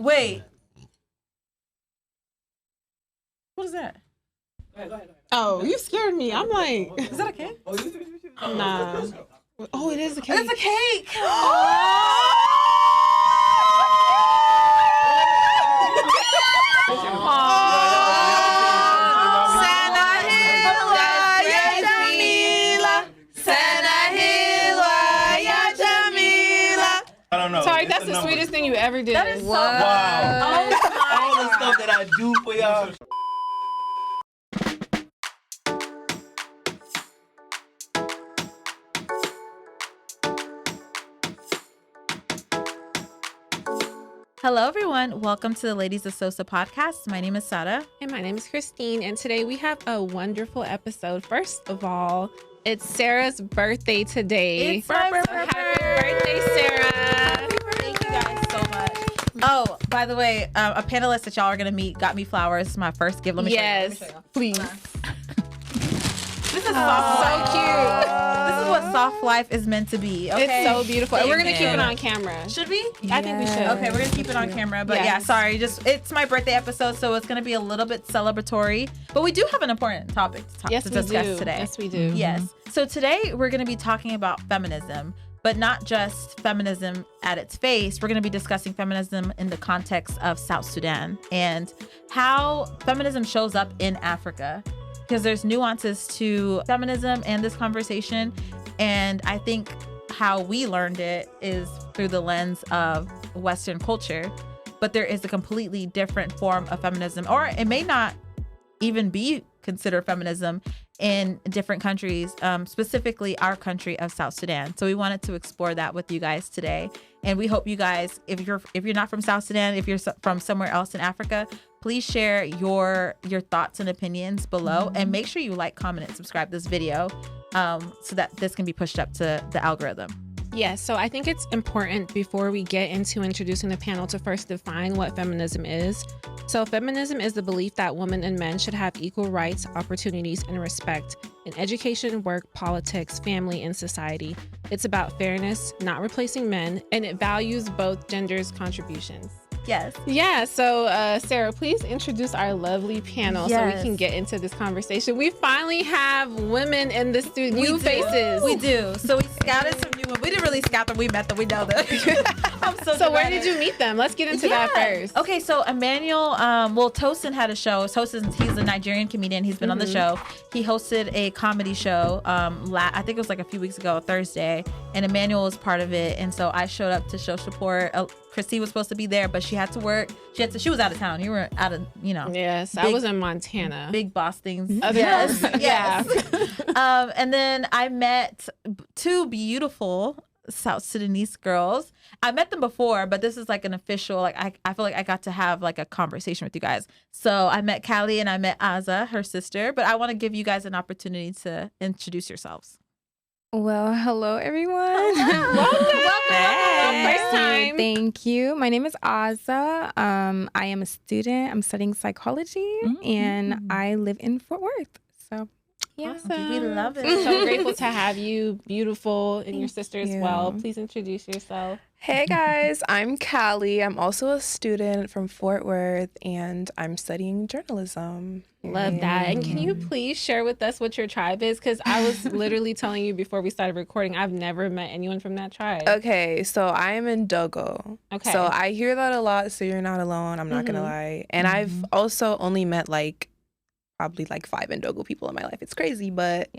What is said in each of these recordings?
Wait. What is that? Go ahead. Oh, you scared me. I'm like, Is that a cake? nah. Oh, it is a cake. It's a cake. I don't know. Sorry, that's the sweetest thing you ever did. That is so Wow. All the stuff that I do for y'all. Hello, everyone. Welcome to the Ladies of SOSA podcast. My name is Sahra. And my name is Christine, and today we have a wonderful episode. First of all, it's Sarah's birthday today. It's my Happy birthday, Sarah. Thank you guys so much. Oh, by the way, a panelist that y'all are going to meet got me flowers. It's my first gift. Let me show you. Yes, please. This is So cute. This is what soft life is meant to be. Okay? It's so beautiful. And we're going to keep Amen. it on camera. Should we? I think we should. Okay, we're gonna keep it on camera. But Yes. yeah, sorry, it's my birthday episode, so it's gonna be a little bit celebratory. But we do have an important topic to Yes, we discuss do. today. Yes, we do. Yes. So today we're gonna be talking about feminism, but not just feminism at its face. We're gonna be discussing feminism in the context of South Sudan and how feminism shows up in Africa. Because there's nuances to feminism and this conversation. And I think how we learned it is through the lens of Western culture. But there is a completely different form of feminism, or it may not even be considered feminism in different countries, specifically our country of South Sudan. So we wanted to explore that with you guys today. And we hope you guys, if you're not from South Sudan, if you're from somewhere else in Africa, please share your thoughts and opinions below, and make sure you like, comment, and subscribe this video so that this can be pushed up to the algorithm. Yes, so I think it's important before we get into introducing the panel to first define what feminism is. So feminism is the belief that women and men should have equal rights, opportunities, and respect in education, work, politics, family, and society. It's about fairness, not replacing men, and it values both genders' contributions. Yes. Yeah, so Sarah, please introduce our lovely panel so we can get into this conversation. We finally have women in the studio, new faces. We do. So we scouted some new ones. We didn't really scout them. We met them. We know them. I'm So where did you meet them? Let's get into that first. Okay, so Emmanuel, Tosin had a show. Tosin, he's a Nigerian comedian. He's been on the show. He hosted a comedy show. I think it was like a few weeks ago, Thursday, and Emmanuel was part of it. And so I showed up to show support. Christy was supposed to be there, but she had to work. She was out of town. You were out of, Yes, I was in Montana. Big boss things. Yes. Yes. And then I met two beautiful South Sudanese girls. I met them before, but this is like an official, like I feel like I got to have like a conversation with you guys. So I met Callie and I met Aza, her sister, but I want to give you guys an opportunity to introduce yourselves. Well, hello everyone. Welcome. First time. Thank you. My name is Aza. I am a student. I'm studying psychology and I live in Fort Worth. So yeah. Awesome. We love it. So grateful to have you, beautiful, and your sister as well. Please introduce yourself. Hey guys, I'm Callie. I'm also a student from Fort Worth and I'm studying journalism. Love that. And can you please share with us what your tribe is? Because I was literally telling you before we started recording, I've never met anyone from that tribe. Okay, so I am in Dogo. Okay. So I hear that a lot, so you're not alone. I'm not going to lie. And I've also only met probably 5 Ndogo people in my life. It's crazy, but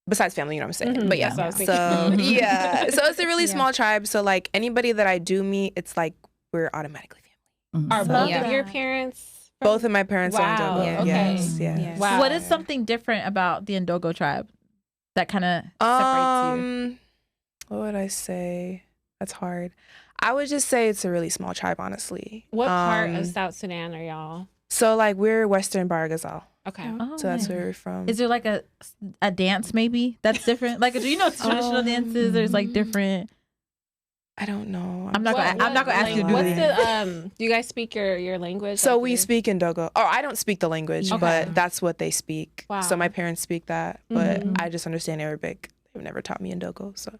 besides family, you know what I'm saying? But yeah, That's what I was so yeah. So it's a really small tribe. So anybody that I do meet, it's we're automatically family. Are both of your parents? Both of my parents are Ndogo. Yeah. Okay. Yes, yes. Wow. What is something different about the Ndogo tribe that kind of separates you? What would I say? That's hard. I would just say it's a really small tribe, honestly. What part of South Sudan are y'all? So we're Western Bargazal. Okay. Oh, So that's where we're from. Is there a dance maybe that's different? Do you know traditional dances? There's different. I don't know. I'm not gonna ask you to do What's that. do you guys speak your language? So we speak Ndogo. Oh, I don't speak the language, Okay. but that's what they speak. Wow. So my parents speak that, but I just understand Arabic. they've never taught me Ndogo. So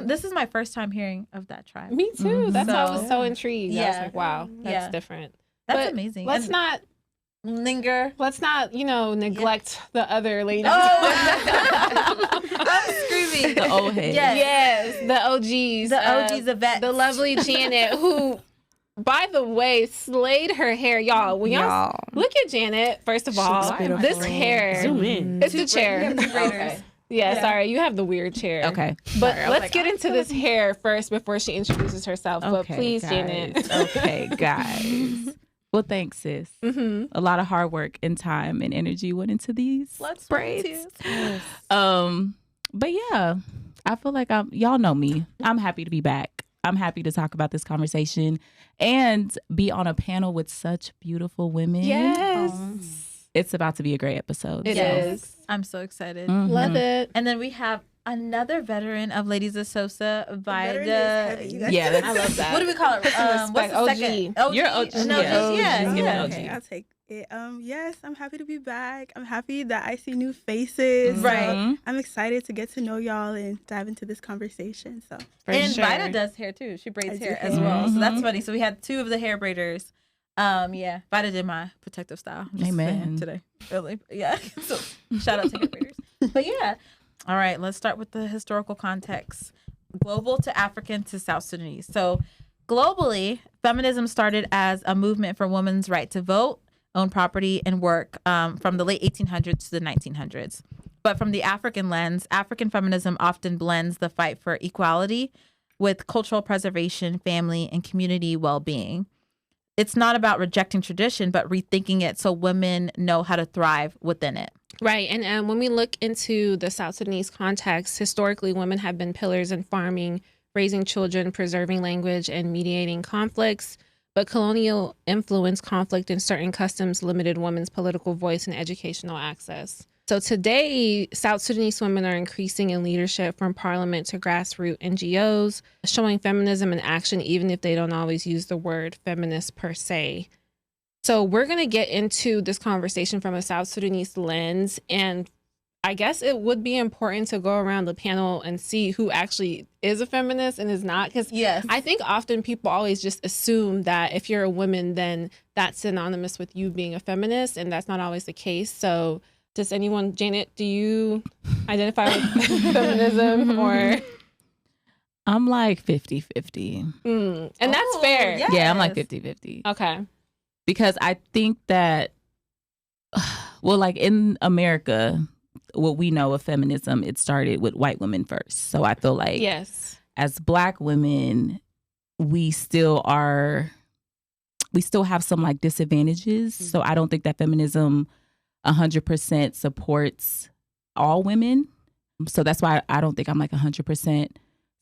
this is my first time hearing of that tribe. Me too. That's why I was so intrigued. I was Yeah. like, wow, that's different. That's amazing. Let's not linger. Let's not, neglect the other ladies. I'm screaming. The old head. Yes, the OGs. The OGs of vets. The lovely Janet, who, by the way, slayed her hair. Y'all, when y'all look at Janet, first of all, this hair. Zoom in. It's the chair. Okay. Yeah, sorry, you have the weird chair. Okay. But let's get into this hair first before she introduces herself. But please, guys. Janet. Okay, guys. Well, thanks, sis. A lot of hard work and time and energy went into these braids. But yeah, I feel like y'all know me. I'm happy to be back. I'm happy to talk about this conversation and be on a panel with such beautiful women. Yes. It's about to be a great episode. It is. I'm so excited. Love it. And then we have another veteran of Ladies of SOSA, Vida. Yeah, I love that. What do we call it? What's the OG. second? OG. You're OG. No, Yeah. yeah. Okay, I'll take it. Yes, I'm happy to be back. I'm happy that I see new faces. Right. So I'm excited to get to know y'all and dive into this conversation. So And Vida does hair too. She braids hair as well. So that's funny. So we had two of the hair braiders. Vida did my protective style. I'm just Amen. saying today. Really. Yeah. So shout out to hair braiders. But yeah. All right, let's start with the historical context. Global to African to South Sudanese. So globally, feminism started as a movement for women's right to vote, own property, and work from the late 1800s to the 1900s. But from the African lens, African feminism often blends the fight for equality with cultural preservation, family, and community well-being. It's not about rejecting tradition, but rethinking it so women know how to thrive within it. Right. And when we look into the South Sudanese context, historically, women have been pillars in farming, raising children, preserving language, and mediating conflicts. But colonial influence, conflict, and certain customs limited women's political voice and educational access. So today, South Sudanese women are increasing in leadership from parliament to grassroots NGOs, showing feminism in action, even if they don't always use the word feminist per se. So we're going to get into this conversation from a South Sudanese lens. And I guess it would be important to go around the panel and see who actually is a feminist and is not. Because I think often people always just assume that if you're a woman, then that's synonymous with you being a feminist. And that's not always the case. So does anyone, Janet, do you identify with feminism or? I'm like 50-50. And that's fair. Yes. Yeah, I'm like 50-50. Okay. Because I think that, well, like in America, what we know of feminism, it started with white women first. So I feel like as Black women, we still have some like disadvantages. So I don't think that feminism 100% supports all women. So that's why I don't think I'm like 100%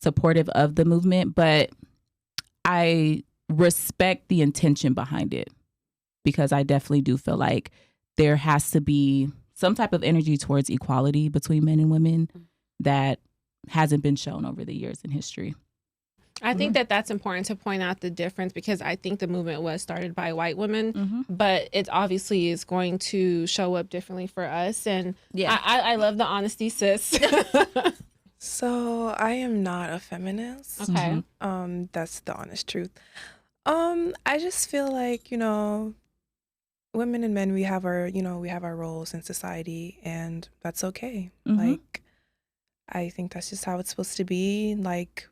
supportive of the movement, but I respect the intention behind it because I definitely do feel like there has to be some type of energy towards equality between men and women that hasn't been shown over the years in history. I think that that's important to point out the difference because I think the movement was started by white women, but it obviously is going to show up differently for us. And I love the honesty, sis. So I am not a feminist. Okay. That's the honest truth. I just feel like, women and men, we have our roles in society and that's okay. Like, I think that's just how it's supposed to be. Like,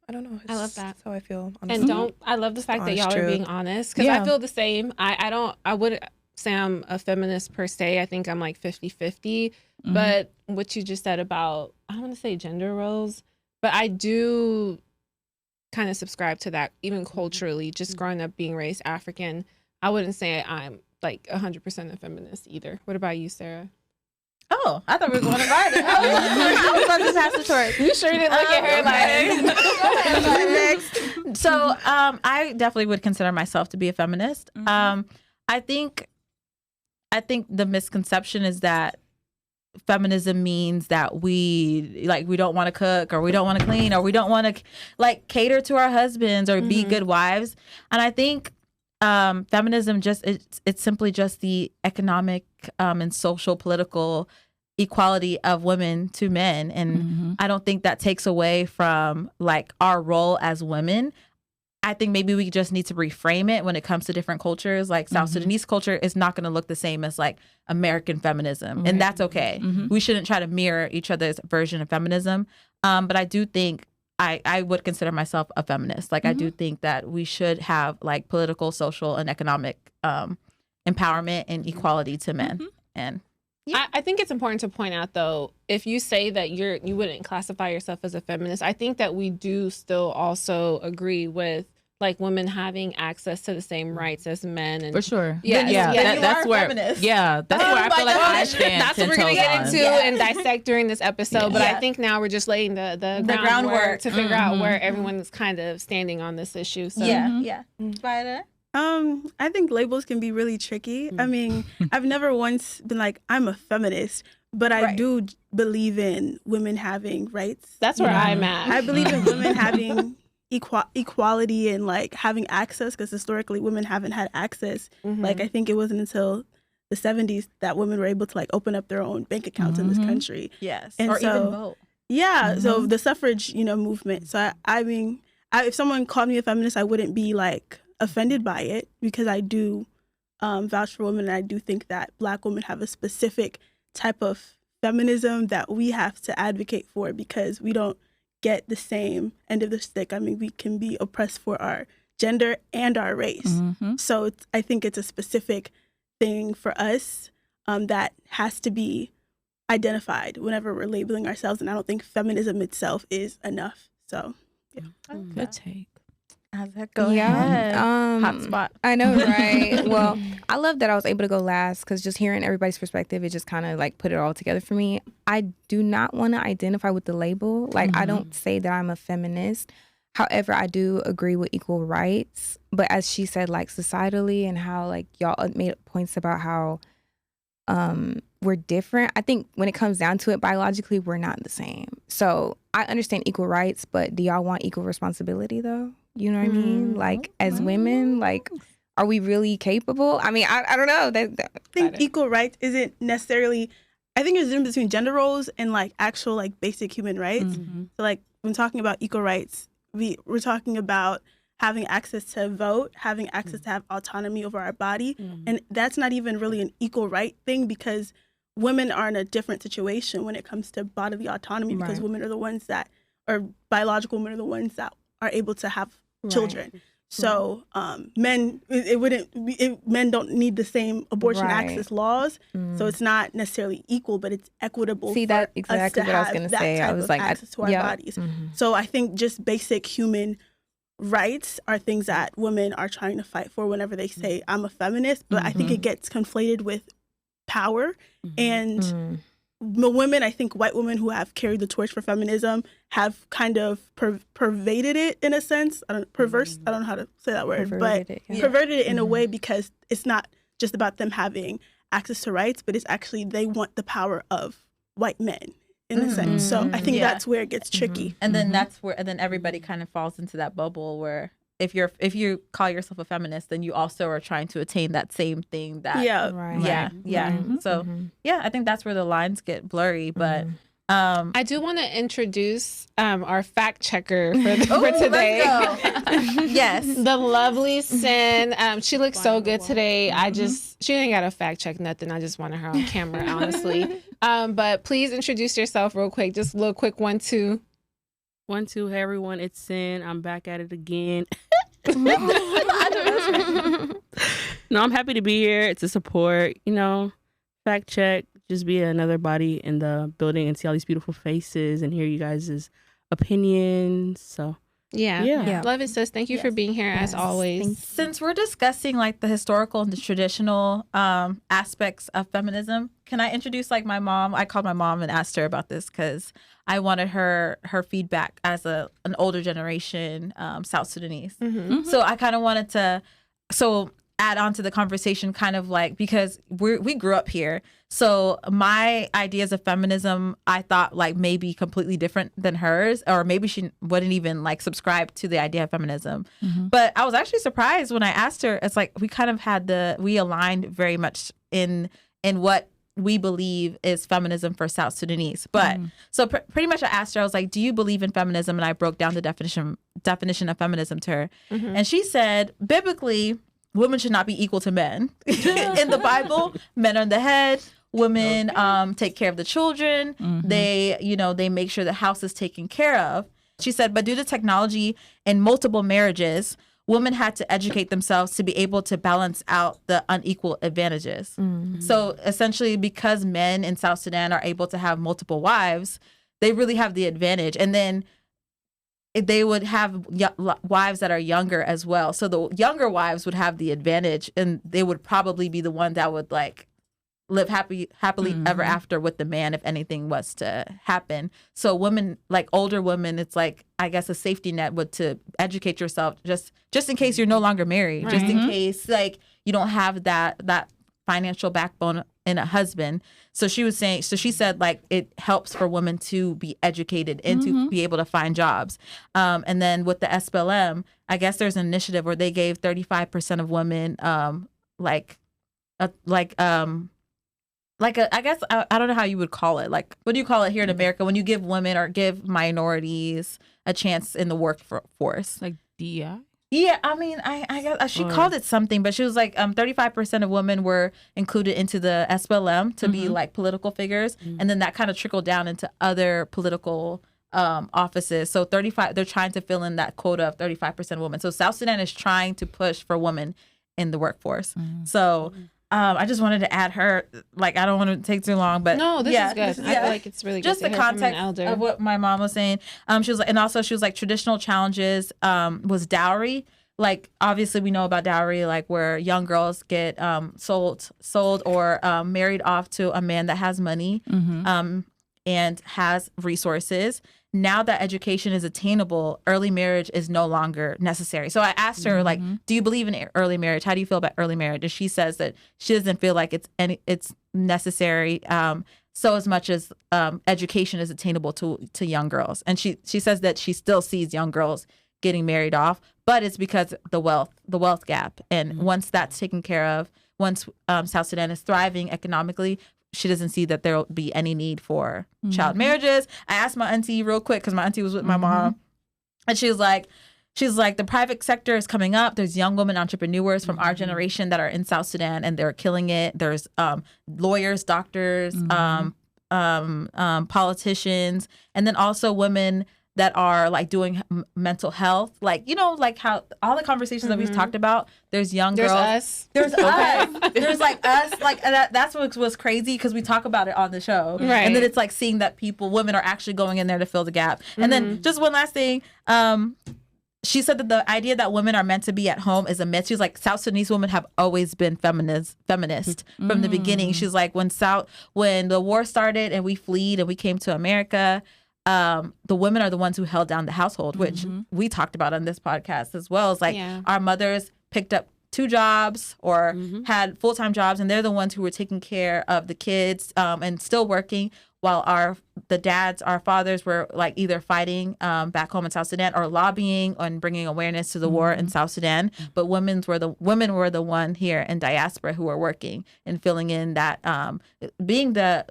I don't know. I love that. That's how I feel. Honestly. And I love the fact that y'all are being honest because I feel the same. I wouldn't say I'm a feminist per se. I think I'm like 50-50. But what you just said about, I don't want to say gender roles, but I do kind of subscribe to that even culturally, just growing up being raised African. I wouldn't say I'm like 100% a feminist either. What about you, Sarah? Oh, I thought we were going to Vida. I was about to pass the torch. You sure didn't look at her like. Go ahead, next. So I definitely would consider myself to be a feminist. I think the misconception is that feminism means that we don't want to cook or we don't want to clean or we don't want to like cater to our husbands or be good wives. And I think feminism it's simply just the economic and social political equality of women to men. And I don't think that takes away from like our role as women. I think maybe we just need to reframe it when it comes to different cultures. Like South Sudanese culture is not going to look the same as like American feminism. And that's okay. We shouldn't try to mirror each other's version of feminism. But I do think I would consider myself a feminist. Like I do think that we should have like political, social, and economic empowerment and equality to men. And I think it's important to point out, though, if you say that you wouldn't classify yourself as a feminist, I think that we do still also agree with like women having access to the same rights as men. And for sure. That's where feminist. That's where I feel like I stand. That's what we're going to get into and dissect during this episode. But I think now we're just laying the groundwork to figure out where everyone's kind of standing on this issue. So. Spider? I think labels can be really tricky. I mean, I've never once been like, I'm a feminist, but I do believe in women having rights. That's where I'm at. I believe in women having equality and like having access, because historically women haven't had access. Like I think it wasn't until the 70s that women were able to like open up their own bank accounts in this country. Yes, and or so, even vote. Yeah, so the suffrage, movement. So I mean, if someone called me a feminist, I wouldn't be like offended by it, because I do vouch for women, and I do think that Black women have a specific type of feminism that we have to advocate for, because we don't get the same end of the stick. I mean, we can be oppressed for our gender and our race. So I think it's a specific thing for us that has to be identified whenever we're labeling ourselves, and I don't think feminism itself is enough. So good take. Go ahead. Hot spot. I know, right? Well, I love that I was able to go last, because just hearing everybody's perspective, it just kind of like put it all together for me. I do not want to identify with the label. Like, I don't say that I'm a feminist. However, I do agree with equal rights. But as she said, like societally, and how like y'all made points about how we're different. I think when it comes down to it, biologically, we're not the same. So I understand equal rights, but do y'all want equal responsibility though? You know what I mean? Like as women, like, are we really capable? I mean, I don't know. I think equal rights isn't necessarily, I think there's a difference between gender roles and like actual like basic human rights. So like when talking about equal rights, we're talking about having access to vote, having access to have autonomy over our body. And that's not even really an equal right thing, because women are in a different situation when it comes to bodily autonomy, because women are the ones that, or biological women are the ones that are able to have children. So men don't need the same abortion access laws. So it's not necessarily equal, but it's equitable. See, that exactly what I was going to say. I was like, access to our bodies. So I think just basic human rights are things that women are trying to fight for whenever they say I'm a feminist. But I think it gets conflated with power and women, I think white women who have carried the torch for feminism have kind of pervaded it in a sense. I don't know how to say that word, perverted it in a way, because it's not just about them having access to rights, but it's actually they want the power of white men in a sense. So I think that's where it gets tricky. And then then everybody kind of falls into that bubble where if you call yourself a feminist, then you also are trying to attain that same thing. So I think that's where the lines get blurry. But I do want to introduce our fact checker for today. Yes, the lovely Sin. She looks so good today. She didn't got to fact check nothing. I just wanted her on camera, honestly. But please introduce yourself real quick. Just a little quick 1-2. 1-2, hey everyone, it's Sin. I'm back at it again. No, I'm happy to be here to support, fact check, just be another body in the building and see all these beautiful faces and hear you guys' opinions. So yeah. Love it, sis. Thank you for being here as always. Since we're discussing like the historical and the traditional aspects of feminism, can I introduce like my mom? I called my mom and asked her about this because I wanted her feedback as an older generation South Sudanese. So I kind of wanted to add on to the conversation, kind of like, because we grew up here. So my ideas of feminism, I thought like maybe completely different than hers, or maybe she wouldn't even like subscribe to the idea of feminism. But I was actually surprised when I asked her. It's like we kind of we aligned very much in what we believe is feminism for South Sudanese. But so pretty much I asked her, I was like, do you believe in feminism? And I broke down the definition of feminism to her. And she said, biblically, women should not be equal to men. In the Bible, men are the head. Women take care of the children. They, they make sure the house is taken care of. She said, but due to technology and multiple marriages, women had to educate themselves to be able to balance out the unequal advantages. So essentially, because men in South Sudan are able to have multiple wives, they really have the advantage. And then they would have wives that are younger as well. So the younger wives would have the advantage, and they would probably be the one that would live happily ever after with the man if anything was to happen. So women, like older women, it's like, I guess, a safety net would to educate yourself just in case you're no longer married, just in case you don't have that financial backbone in a husband. So she said it helps for women to be educated and to be able to find jobs. And then with the SPLM, I guess there's an initiative where they gave 35% of women I guess I don't know how you would call it. What do you call it here in America when you give women or give minorities a chance in the workforce? Like DEI? Yeah, I mean, I guess she called it something, but she was like 35% of women were included into the SPLM to be political figures, and then that kind of trickled down into other political offices. So 35, they're trying to fill in that quota of 35% women. So South Sudan is trying to push for women in the workforce. So. I just wanted to add her. I don't want to take too long, but no, this is good. I feel like it's really good just to the hear from an context elder. of what my mom was saying. She was like traditional challenges was dowry. Obviously we know about dowry, where young girls get sold or married off to a man that has money and has resources. Now that education is attainable, early marriage is no longer necessary. So I asked her, do you believe in early marriage? How do you feel about early marriage? And she says that she doesn't feel like it's necessary so as much as education is attainable to young girls. And she says that she still sees young girls getting married off, but it's because the wealth gap. And once that's taken care of, once South Sudan is thriving economically, she doesn't see that there will be any need for child marriages. I asked my auntie real quick because my auntie was with my mom, and she's like, the private sector is coming up. There's young women entrepreneurs from our generation that are in South Sudan, and they're killing it. There's lawyers, doctors, politicians, and then also women that are doing mental health, how all the conversations that we've talked about. There's young girls. There's us. There's us. That's what was crazy because we talk about it on the show, right? And then it's seeing that women are actually going in there to fill the gap. And then just one last thing. She said that the idea that women are meant to be at home is a myth. She's like, South Sudanese women have always been feminist from the beginning. She's like, when the war started and we fled and we came to America, the women are the ones who held down the household, which we talked about on this podcast as well. It's our mothers picked up 2 jobs or had full-time jobs, and they're the ones who were taking care of the kids and still working, while our fathers were either fighting back home in South Sudan or lobbying and bringing awareness to the war in South Sudan. But women were the one here in Diaspora who were working and filling in that, being the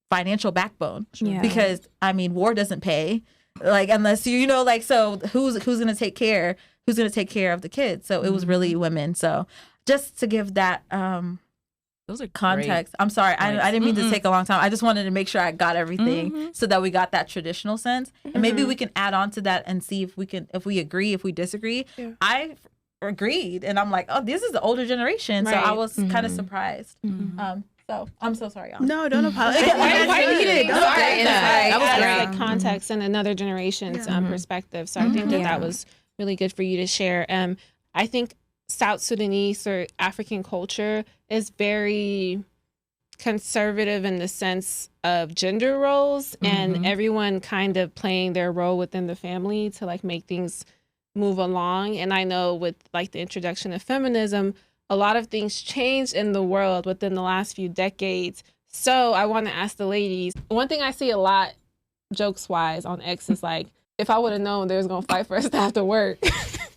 financial backbone, because war doesn't pay, unless so who's going to take care of the kids? So it was really women. So just to give that those are context. Great. I'm sorry, I didn't mean to take a long time. I just wanted to make sure I got everything so that we got that traditional sense, and maybe we can add on to that and see if we agree, if we disagree. I agreed, and I'm like, oh, this is the older generation, so I was kind of surprised. So I'm so sorry, y'all. No, don't apologize. That was great context and another generation's perspective. So I think that was really good for you to share. I think South Sudanese or African culture is very conservative in the sense of gender roles and everyone kind of playing their role within the family to make things move along. And I know with the introduction of feminism, a lot of things changed in the world within the last few decades. So I want to ask the ladies, one thing I see a lot, jokes wise, on X is if I would have known they was going to fight for us to have to work,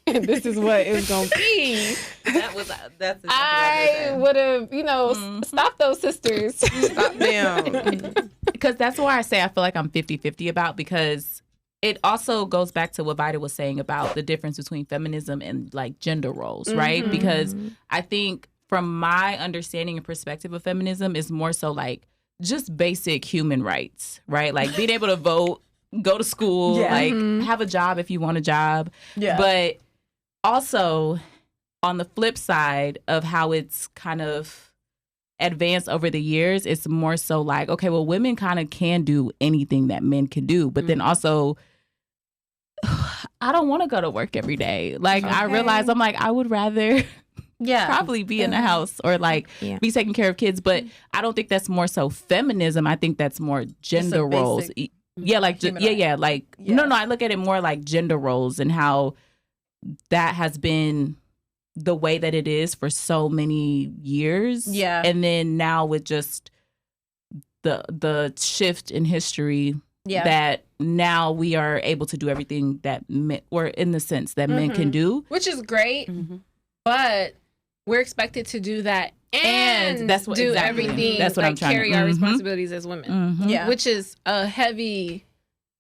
and this is what it was gonna be, that's exactly I would have, stopped those sisters. Stop them. Because that's why I say I feel like I'm 50-50 about, because it also goes back to what Vida was saying about the difference between feminism and like gender roles, right? Because I think from my understanding and perspective of feminism is more so like just basic human rights, right? Like being able to vote, go to school, have a job if you want a job. Yeah. But also on the flip side of how it's kind of advanced over the years, it's more so like, okay, well, women kind of can do anything that men can do. But then also, I don't want to go to work every day. Like, I realize I'm like, I would rather probably be in the house or like be taking care of kids. But I don't think that's more so feminism. I think that's more gender roles. Yeah, like, no, I look at it more like gender roles and how that has been the way that it is for so many years. Yeah. And then now with just the shift in history, that now we are able to do everything that men, or in the sense that men can do. Which is great, but we're expected to do that and that's what, do everything. That's what like I'm trying carry to our responsibilities as women. Yeah. Which is a heavy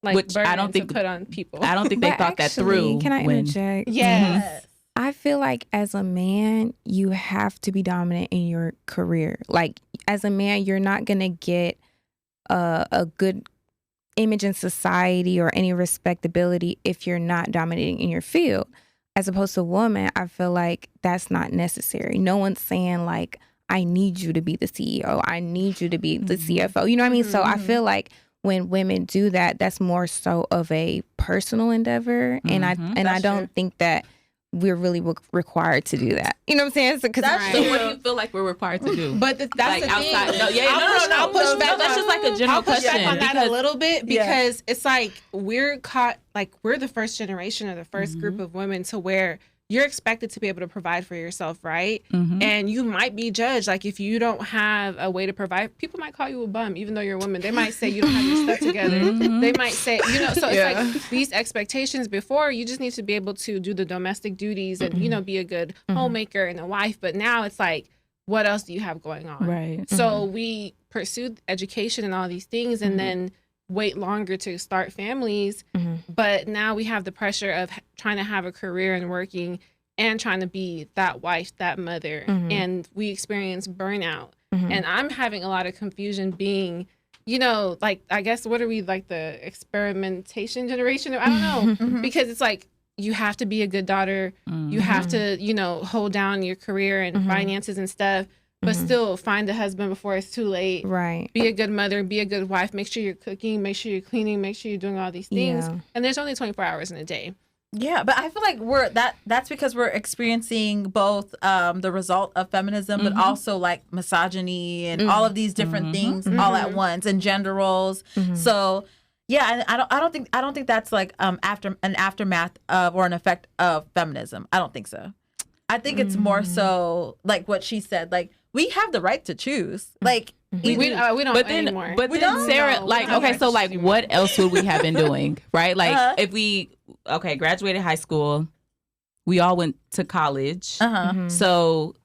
burden I don't think to put on people. I don't think they thought that through. Can I interject? Yes. I feel like as a man, you have to be dominant in your career. Like as a man, you're not going to get a good image in society or any respectability if you're not dominating in your field. As opposed to a woman, I feel like that's not necessary. No one's saying like, I need you to be the CEO. I need you to be the CFO. You know what I mean? So I feel like when women do that, that's more so of a personal endeavor. And I don't think that we're really required to do that. You know what I'm saying? So, so what do you feel like we're required to do? But that's like the outside, thing. I'll push back. That's just like a general question. I'll push back on that a little bit because it's like we're caught, like we're the first generation or the first group of women to where you're expected to be able to provide for yourself, right? And you might be judged. Like if you don't have a way to provide, people might call you a bum, even though you're a woman. They might say you don't have your stuff together. They might say, so it's like these expectations before, you just need to be able to do the domestic duties and, be a good homemaker and a wife. But now it's like, what else do you have going on? Right. So we pursued education and all these things and then wait longer to start families, but now we have the pressure of trying to have a career and working and trying to be that wife, that mother, and we experience burnout. And I'm having a lot of confusion being, like, I guess, what are we, like the experimentation generation? I don't know, because it's like, you have to be a good daughter, you have to, hold down your career and finances and stuff, but still find a husband before it's too late. Right. Be a good mother, be a good wife, make sure you're cooking, make sure you're cleaning, make sure you're doing all these things. Yeah. And there's only 24 hours in a day. Yeah, but I feel like that's because we're experiencing both the result of feminism, but also like misogyny and all of these different things all at once, and gender roles. So yeah, I don't think that's like an aftermath of or an effect of feminism. I don't think so. I think it's more so like what she said, like we have the right to choose. Like we don't anymore. But then Sarah, like, okay, so like what else would we have been doing? Right? Like if we graduated high school, we all went to college. So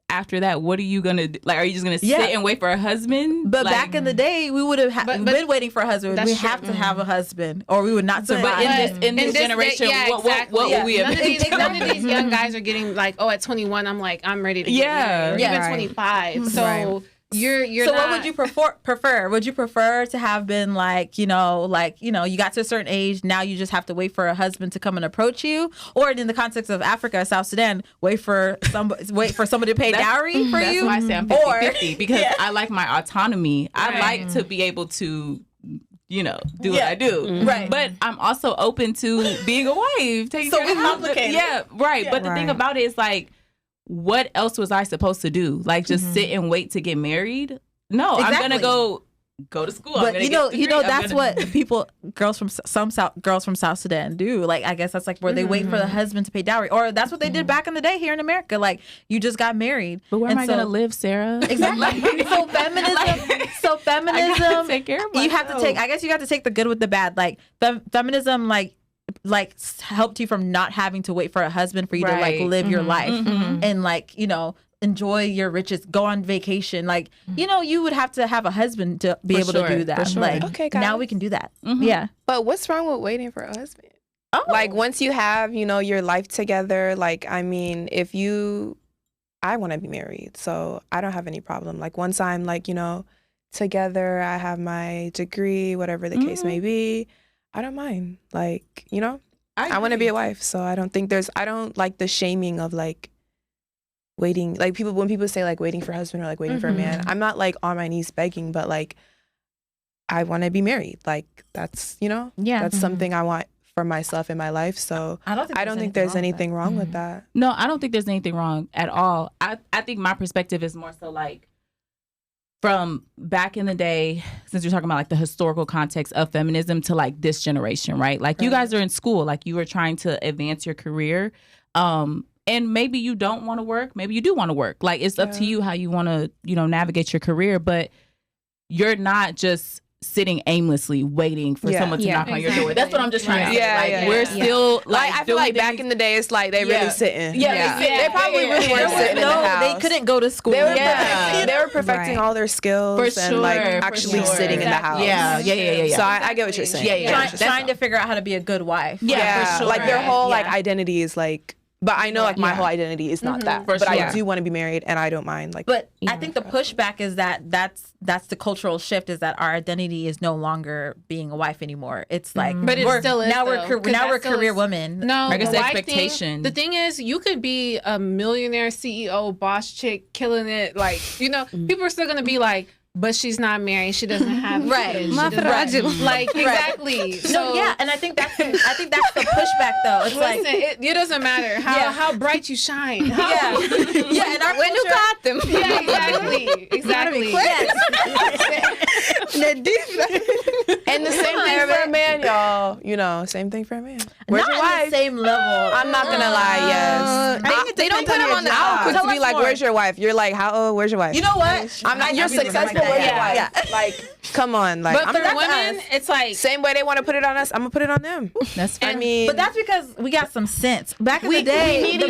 after that, what are you gonna do? Like, are you just gonna sit and wait for a husband? But like, back in the day, we would have been waiting for a husband. We have to have a husband, or we would not survive. But in this generation, what would we have been? None of these young guys are getting like, at 21, I'm ready to get married. Or even 25. So you're so not... what would you prefer? Would you prefer to have been like, you got to a certain age, now you just have to wait for a husband to come and approach you? Or in the context of Africa, South Sudan, wait for somebody to pay dowry for you? That's why I say I'm 50-50, because I like my autonomy. I like to be able to do what I do. Right. But I'm also open to being a wife. So we complicate. Yeah, right. Yeah. But the thing about it is like, what else was I supposed to do? Like just sit and wait to get married? No, exactly. I'm gonna go to school. But that's what girls from South Sudan do. Like I guess that's like where they wait for the husband to pay dowry, or that's what they did back in the day here in America. Like you just got married. But where am I gonna live, Sarah? Exactly. So feminism. Take care of myself. You have to take. I guess you have to take the good with the bad. Like feminism, like like helped you from not having to wait for a husband for you to like live your life and like, you know, enjoy your riches, go on vacation. Like, you know, you would have to have a husband to be able to do that. Like, okay, guys. Now we can do that. Yeah. But what's wrong with waiting for a husband? Oh. Like, once you have, you know, your life together, like, I mean, I want to be married, so I don't have any problem. Like, once I'm like, you know, together, I have my degree, whatever the case may be, I don't mind. Like, you know, I want to be a wife, so I don't like the shaming of like waiting. Like, when people say like waiting for a husband or like waiting for a man, I'm not like on my knees begging, but like I want to be married. Like, that's, you know, that's something I want for myself in my life. So I don't think there's anything wrong with that. No, I don't think there's anything wrong at all. I think my perspective is more so like from back in the day, since you're talking about like the historical context of feminism to like this generation, right? Like you guys are in school, like you were trying to advance your career. And maybe you don't want to work. Maybe you do want to work. Like it's up to you how you want to, you know, navigate your career. But you're not just sitting aimlessly waiting for someone to knock on your door. That's what I'm just trying to say. Like we're still like I feel like back in the day, it's like they really sitting. They probably really weren't sitting in the house. They couldn't go to school. They were perfecting all their skills and like actually sitting in the house. Yeah. So I get what you're saying. Trying to figure out how to be a good wife. Yeah, like their whole like identity is like. But I know, like, my whole identity is not that. But I do want to be married, and I don't mind. Like, but I think the pushback is that's the cultural shift is that our identity is no longer being a wife anymore. It's like, but it still is. Now we're career women. No, I guess the expectation. The thing is, you could be a millionaire CEO, boss chick, killing it. Like, you know, people are still gonna be like, but she's not married. She doesn't have kids. Like exactly. So and I think that's the pushback though. It's like it doesn't matter how bright you shine. And our when you got them. Exactly. And the same thing for a man, y'all. You know, same thing for a man. Where's your wife? The same level. I'm not gonna lie. Yes. They don't put them on the job. To be like, where's your wife? You're like, how old? Where's your wife? You know what? I'm not. You're successful. Where's your wife? Like, come on. Like, but for women, it's like same way they want to put it on us. I'm gonna put it on them. That's fine. I mean, but that's because we got some sense. Back in the day, the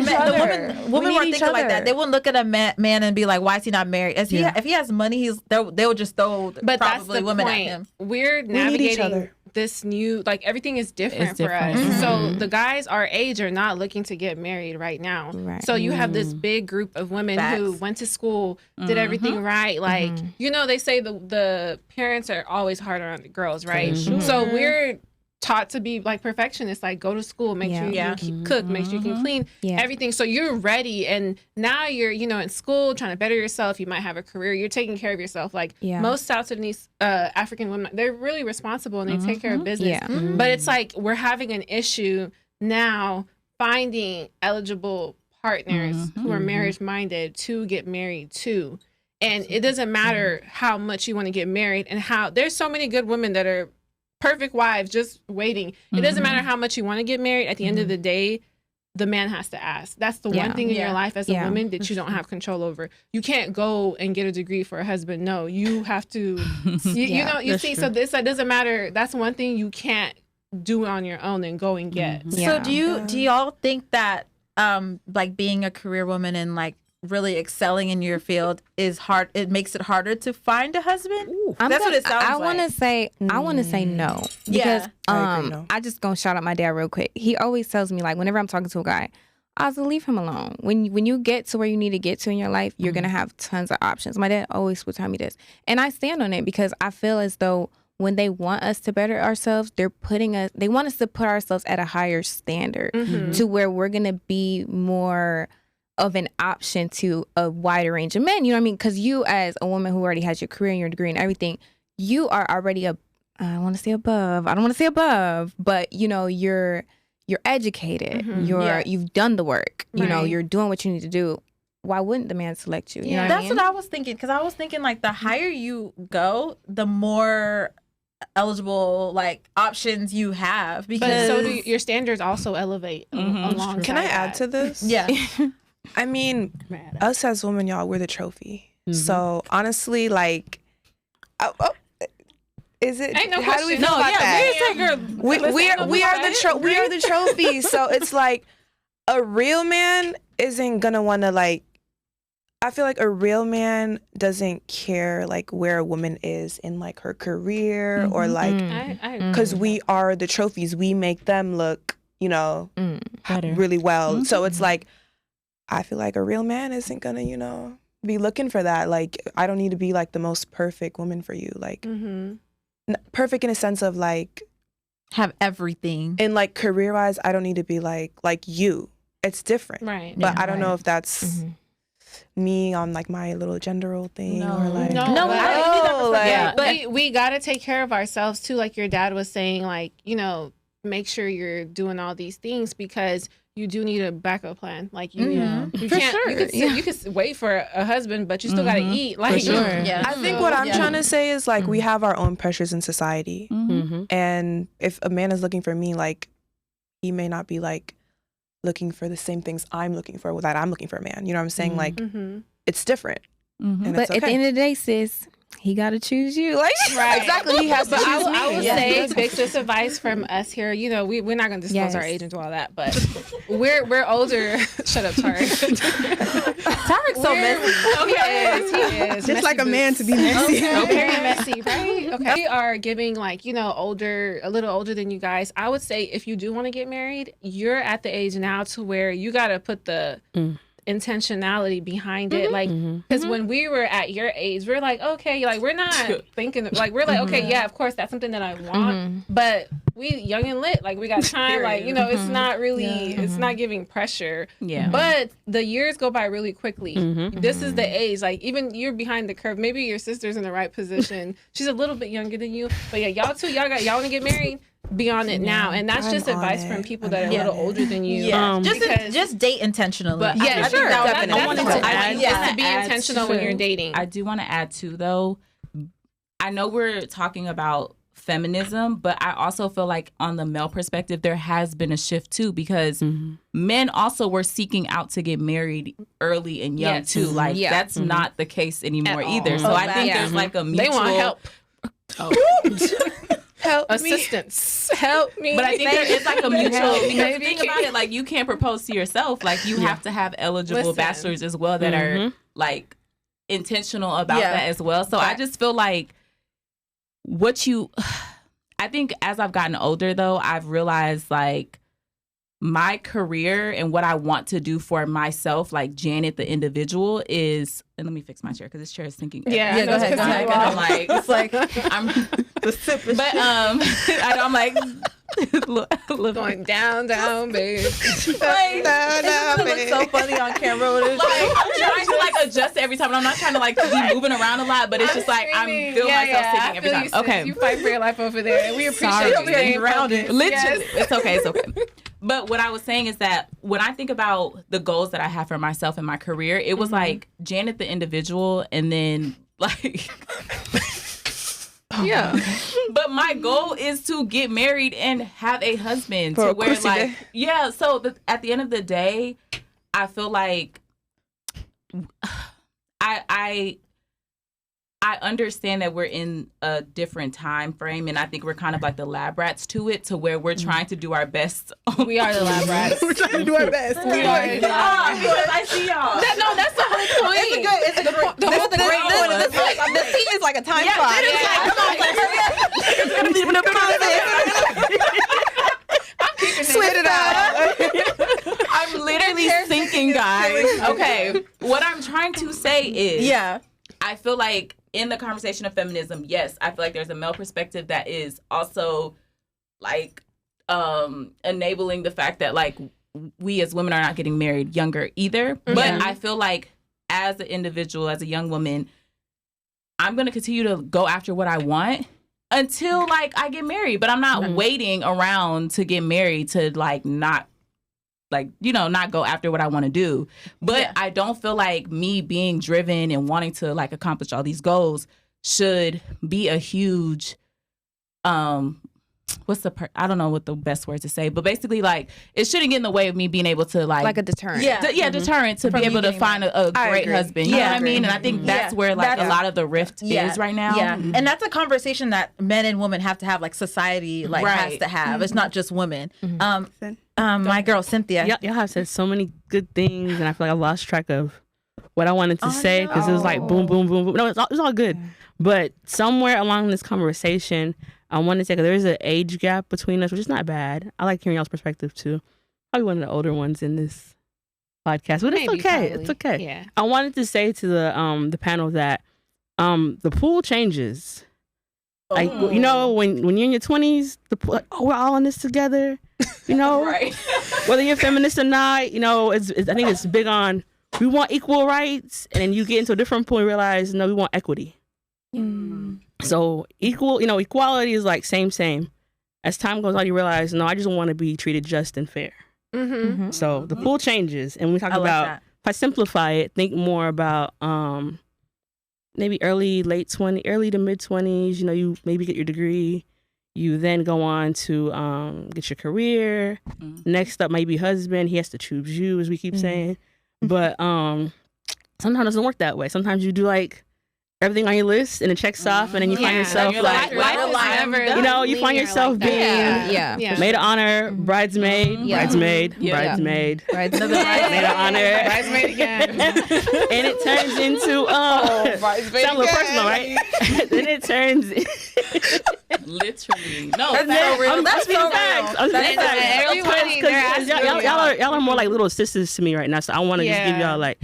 women weren't thinking like that. They wouldn't look at a man and be like, "Why is he not married?" If he has money, they would just throw probably women at him. We're navigating this new, like everything is different for us. So the guys our age are not looking to get married right now. So you have this big group of women who went to school, did everything right. Like, you know, they say the parents are always harder on the girls, right? So we're taught to be like perfectionists, like go to school, make sure you can cook, make sure you can clean everything. So you're ready, and now you're, you know, in school trying to better yourself. You might have a career. You're taking care of yourself. Like most South Sudanese African women, they're really responsible and they take care of business. But it's like we're having an issue now finding eligible partners who are marriage minded to get married to. And it doesn't matter how much you want to get married and how there's so many good women that are perfect wives just waiting. It doesn't matter how much you want to get married. At the end of the day, the man has to ask. That's the one thing in your life as a woman that you don't have control over. You can't go and get a degree for a husband. No, you have to. You know, you see. True. So this that doesn't matter. That's one thing you can't do on your own and go and get. So do y'all think that like being a career woman and like really excelling in your field is hard? It makes it harder to find a husband. That's what it sounds like. I want to say no, because I just gonna shout out my dad real quick. He always tells me, like, whenever I'm talking to a guy, I was leave him alone. When you get to where you need to get to in your life, you're gonna have tons of options. My dad always would tell me this, and I stand on it because I feel as though when they want us to better ourselves, they want us to put ourselves at a higher standard to where we're gonna be more of an option to a wider range of men. You know what I mean? Because you, as a woman who already has your career and your degree and everything, you are already I don't want to say above, but you know, you're educated. You've done the work. You know, you're doing what you need to do. Why wouldn't the man select you? You know what I mean? That's what I was thinking. Because I was thinking, like, the higher you go, the more eligible like options you have. Because so do your standards also elevate along. Can I add to this? Yeah. I mean, us as women, y'all, we're the trophy. So honestly, like, Is it? Ain't no how do we question. feel about that? We are the trophies. So it's like a real man isn't gonna want to like. I feel like a real man doesn't care like where a woman is in like her career or like because we are the trophies. We make them look, you know, really well. So it's like I feel like a real man isn't gonna, you know, be looking for that. Like I don't need to be like the most perfect woman for you. Like perfect in a sense of like have everything. And like career wise, I don't need to be like you. It's different. Right. But I don't know if that's me on like my little gender role thing or like but we gotta take care of ourselves too, like your dad was saying, like, you know, make sure you're doing all these things because you do need a backup plan. Like you can't you can wait for a husband, but you still gotta eat. Like I think what I'm trying to say is like we have our own pressures in society, and if a man is looking for me, like he may not be like looking for the same things I'm looking for that I'm looking for a man. You know what I'm saying? Like it's different. And but at the end of the day, sis, he got to choose you. Like exactly, he has to choose me. I would say big just advice from us here. You know, we're not going to disclose our age and all that, but we're older. Shut up, Tarek. Tarek's so messy. He is. Just messy like a man to be messy. Very messy, right? Okay. We are giving like, you know, a little older than you guys. I would say if you do want to get married, you're at the age now to where you got to put the intentionality behind it, like because when we were at your age, we're like, okay, like we're not thinking like we're like, okay, yeah, of course that's something that I want, but we young and lit, like we got time, like, you know, it's not really it's not giving pressure, but the years go by really quickly. This is the age, like even you're behind the curve, maybe your sister's in the right position, she's a little bit younger than you, but yeah, y'all want to get married, be on it now. And that's just advice from people that are a little older than you. Just date intentionally. But I think I wanted to be intentional when you're dating. I do want to add too, though, I know we're talking about feminism, but I also feel like on the male perspective, there has been a shift too, because men also were seeking out to get married early and young too. Like that's not the case anymore either. So I think there's like a mutual... They want help. Help assistance. Help me. But I think there is like a mutual, because think about it, like you can't propose to yourself. Like you have to have eligible bachelors as well that are like intentional about that as well. So I just feel like I think as I've gotten older though, I've realized like my career and what I want to do for myself, like Janet the individual, is, and let me fix my chair because this chair is sinking. Go ahead. I'm like, it's like I'm the sip, but I'm like going down, babe. Like, down, babe. Looks so funny on camera. Like I'm trying to like adjust every time, and I'm not trying to like be moving around a lot, but it's just like I'm feel myself sitting every time. Okay, you fight for your life over there, and we appreciate you staying grounded. Literally, it's okay. But what I was saying is that when I think about the goals that I have for myself in my career, it was like Janet the individual, and then like But my goal is to get married and have a husband to where like so at the end of the day, I feel like I understand that we're in a different time frame, and I think we're kind of like the lab rats to it, to where we're trying to do our best. We are the lab rats. We're trying to do our best. We are because I see y'all. That's the whole point. It's a good. The scene is like a time clock. Sweat it out. I'm literally thinking, guys. Okay, what I'm trying to say is, I feel like in the conversation of feminism, yes, I feel like there's a male perspective that is also like enabling the fact that like we as women are not getting married younger either. But I feel like as an individual, as a young woman, I'm going to continue to go after what I want until like I get married. But I'm not waiting around to get married to like not go after what I want to do. But I don't feel like me being driven and wanting to like accomplish all these goals should be a huge I don't know what the best word to say, but basically like it shouldn't get in the way of me being able to like a deterrent. Deterrent to be able to find a great husband. You know what I mean? And I think that's where like a lot of the rift is right now. Yeah. And that's a conversation that men and women have to have, like society like has to have. It's not just women. My girl Cynthia. Y'all have said so many good things, and I feel like I lost track of what I wanted to say because it was like boom, boom, boom, boom. No, it's all good. But somewhere along this conversation, I want to say, because there's an age gap between us, which is not bad. I like hearing y'all's perspective too. Probably one of the older ones in this podcast, but it's okay. It's okay. Yeah. I wanted to say to the panel that the pool changes. Like, you know, when you're in your 20s, the pool, like, we're all in this together. You know, right. Whether you're feminist or not, you know, I think it's big on we want equal rights, and then you get into a different pool and realize no, we want equity. So equality is like same. As time goes on, you realize, no, I just want to be treated just and fair. So the pool changes, and we talk about, if I simplify it, think more about maybe early to mid 20s. You know, you maybe get your degree, you then go on to get your career. Next up might be husband. He has to choose you, as we keep saying. But sometimes it doesn't work that way. Sometimes you do like everything on your list and it checks off, and then you find yourself like you find yourself being maid of honor, bridesmaid, maid of honor, bridesmaid again, and it turns into sound a little personal, right? Then it turns literally That's so real. Y'all are more like little sisters to me right now, so I want to just give y'all like.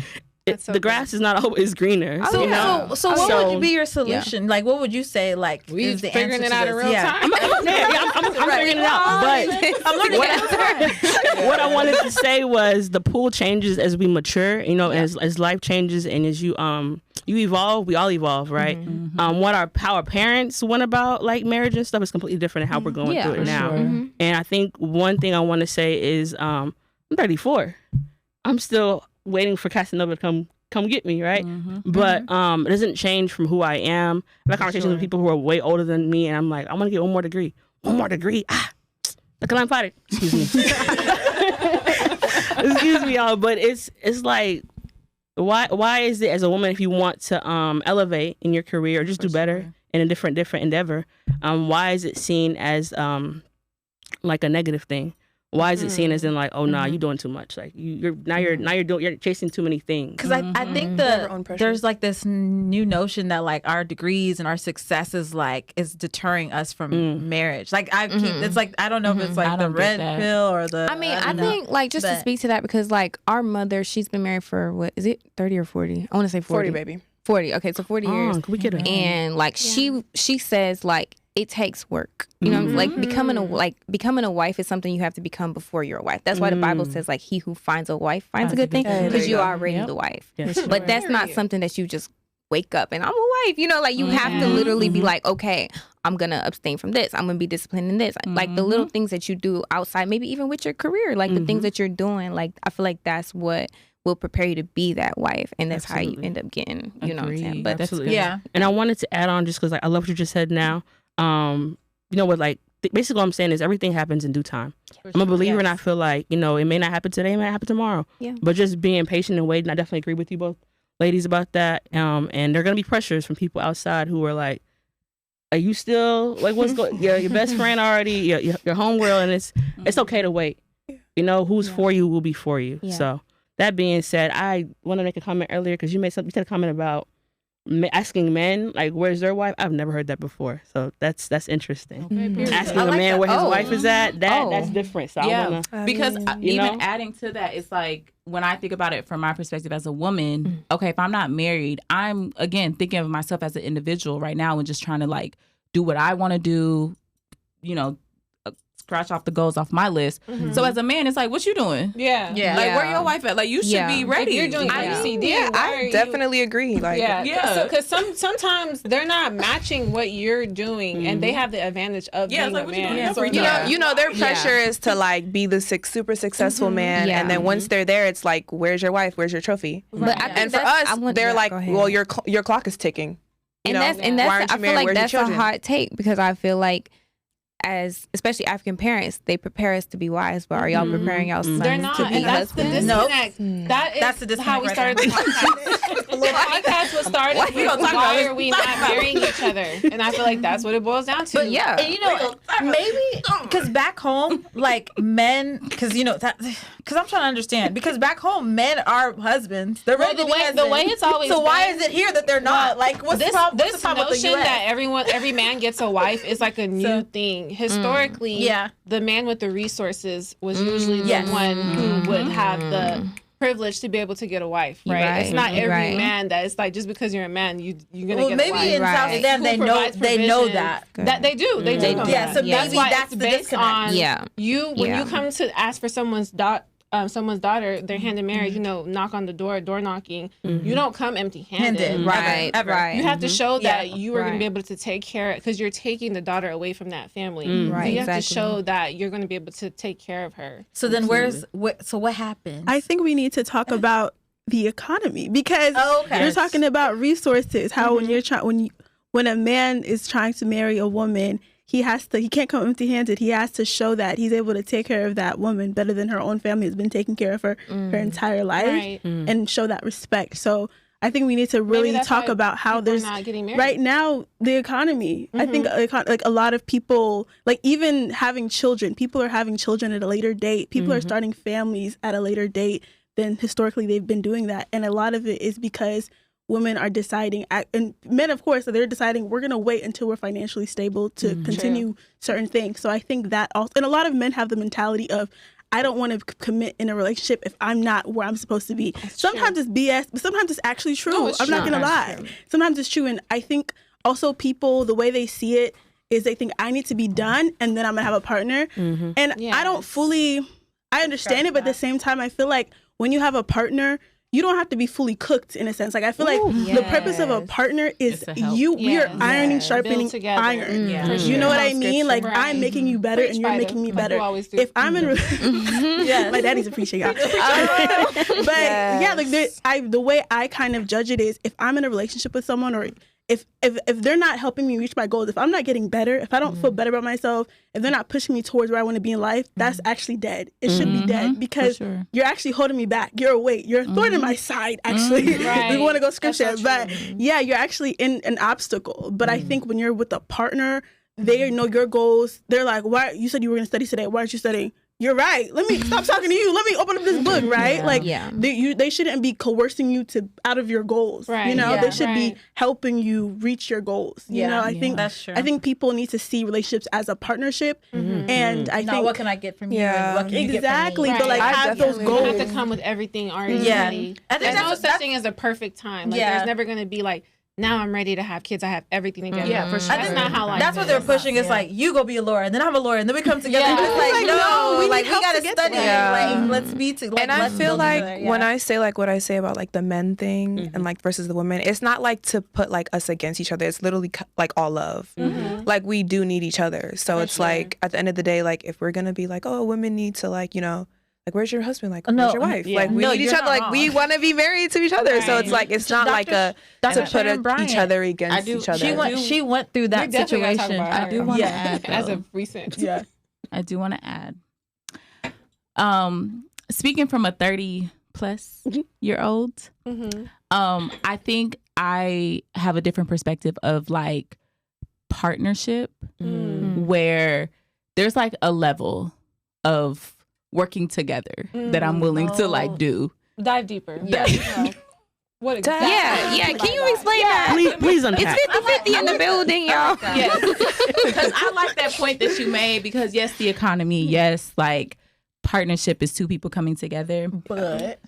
The grass is not always greener. So what would be your solution? Like, what would you say? Like, is the figuring it out in real time. I'm figuring it out. But what I wanted to say was the pool changes as we mature. You know, as life changes and as you evolve, we all evolve, right? How our parents went about like marriage and stuff is completely different than how we're going through it now. And I think one thing I want to say is I'm 34. I'm still waiting for Casanova to come get me, right? But it doesn't change from who I am. I've had conversations with people who are way older than me, and I'm like, I want to get one more degree. I'm fighting. Excuse me. Excuse me, y'all. But it's like, why is it as a woman, if you want to elevate in your career or just do better in a different endeavor, why is it seen as like a negative thing? Why is it seen as in like, oh nah, you're doing too much? Like you're chasing too many things. Because I think there's like this new notion that like our degrees and our success is deterring us from marriage. Like it's like I don't know if it's like the red pill or the. I mean, I think like just to speak to that, because like our mother, she's been married for what is it, 30 or 40? I want to say 40. 40, baby. 40. Okay, so 40 years. Can we get her? And like she says like it takes work. You know, like becoming a wife is something you have to become before you're a wife. That's why the Bible says like he who finds a wife finds a good thing, because you are already the wife. But that's not something that you just wake up and I'm a wife. You know, like you have to literally be like, okay, I'm gonna abstain from this. I'm gonna be disciplined in this. Like the little things that you do outside, maybe even with your career, like the things that you're doing. Like I feel like that's what will prepare you to be that wife, and that's how you end up getting. You know what I'm saying? But that's And I wanted to add on just because like I love what you just said now. You know what, like basically what I'm saying is everything happens in due time. I'm a believer, and I feel like, you know, it may not happen today, it may happen tomorrow. But just being patient and waiting, I definitely agree with you both ladies about that. And there are gonna be pressures from people outside who are like, are you still like what's going? Your best friend already, your homegirl, and it's okay to wait. You know, who's for you will be for you. So that being said, I want to make a comment earlier because you said a comment about asking men like where's their wife. I've never heard that before, so that's interesting. Asking a man where his wife is at, that's different. So I wanna, because even adding to that, it's like when I think about it from my perspective as a woman, okay, if I'm not married, I'm again thinking of myself as an individual right now and just trying to like do what I want to do, you know, scratch off the goals off my list. So as a man, it's like, what you doing? Like where your wife at? Like you should be ready. If you're doing ABCD. I definitely agree. Like because sometimes they're not matching what you're doing, and they have the advantage of being a man. So, you know, their pressure is to like be the super successful man, and then once they're there, it's like, where's your wife? Where's your trophy? And for us, they're like, well, your clock is ticking. And that's I feel like that's a hot take, because I feel like as especially African parents, they prepare us to be wives, but are y'all preparing y'all sons They're not, to be and that's the husbands? disconnect. Nope. That's the disconnect how we started the podcast. The podcast was started with why are we not marrying each other, and I feel like that's what it boils down to. But yeah, and, you know, maybe because back home, like men, because you know, because I'm trying to understand, because back home men are husbands. They're ready to be husbands. The way it's always so been, why is it here that they're not? Like, what's the problem? This notion that every man gets a wife is like a new thing. Historically, the man with the resources was usually the one who would have the privilege to be able to get a wife, right? It's not every man that it's like just because you're a man, you're gonna get a wife. Maybe in South Sudan they know that they do. Yeah, so maybe that's the based on you when you come to ask for someone's daughter, they're hand in marriage, you know, knock on the door knocking. You don't come empty-handed. Right. You have to show that you are going to be able to take care, because you're taking the daughter away from that family. So you have to show that you're going to be able to take care of her. So then what happens? I think we need to talk about the economy, because you're talking about resources. How when a man is trying to marry a woman, he can't come empty-handed. He has to show that he's able to take care of that woman better than her own family has been taking care of her entire life, and show that respect. So I think we need to really talk about how there's right now the economy. I think like a lot of people, like even having children, people are having children at a later date. People are starting families at a later date than historically they've been doing that. And a lot of it is because women are deciding, and men, of course, they're deciding we're going to wait until we're financially stable to continue certain things. So I think that also, and a lot of men have the mentality of, I don't want to commit in a relationship if I'm not where I'm supposed to be. Sometimes it's BS, but sometimes it's actually true. No, I'm not going to lie. Sometimes it's true. And I think also people, the way they see it is they think I need to be done and then I'm going to have a partner. And I don't I understand it, but at the same time, I feel like when you have a partner, you don't have to be fully cooked in a sense. Like I feel like the purpose of a partner is we are ironing, sharpening iron. You know what I mean? Like I'm making you better and you're making me better. If I'm in, my daddy's appreciate y'all. But like the way I kind of judge it is if I'm in a relationship with someone, or if they're not helping me reach my goals, if I'm not getting better, if I don't feel better about myself, if they're not pushing me towards where I want to be in life, that's actually dead. It should be dead, because you're actually holding me back. You're a weight. You're a thorn in my side, actually. We want to go scripture. But you're actually in an obstacle. But I think when you're with a partner, they know your goals. They're like, why? You said you were going to study today. Why aren't you studying? You're right. Let me stop talking to you. Let me open up this book, right? They shouldn't be coercing you out of your goals. Right. You know, they should be helping you reach your goals. You know, I think that's true. I think people need to see relationships as a partnership. And I think, what can I get from you? And what can you get from me? But like have those goals. You have to come with everything already. There's no such thing as a perfect time. Like there's never going to be like, now I'm ready to have kids. I have everything together. Yeah, for sure. That's not how life is. That's what they're pushing. It's like, you go be a lawyer, and then I'm a lawyer, and then we come together. And it's like, no, we gotta study. Like, let's be together. And I feel like when I say like what I say about like the men thing and like versus the women, it's not like to put like us against each other. It's literally like all love. Like we do need each other. So it's like at the end of the day, like if we're gonna be like, oh, women need to like, you know, like, where's your husband? Like, where's your wife? Like, we need each other. Like, we want to be married to each other. So it's like, it's not like to put each other against each other. She went through that situation. I do want to add, though, as of recent. I do want to add. Speaking from a 30-plus-year-old, I think I have a different perspective of like partnership, where there's like a level of working together that I'm willing to like do. Dive deeper. What exactly? Can you explain that? Please unpack. It's 50-50 in the building, y'all. Yes. Because I like that point that you made, because yes, the economy, yes, like partnership is two people coming together. But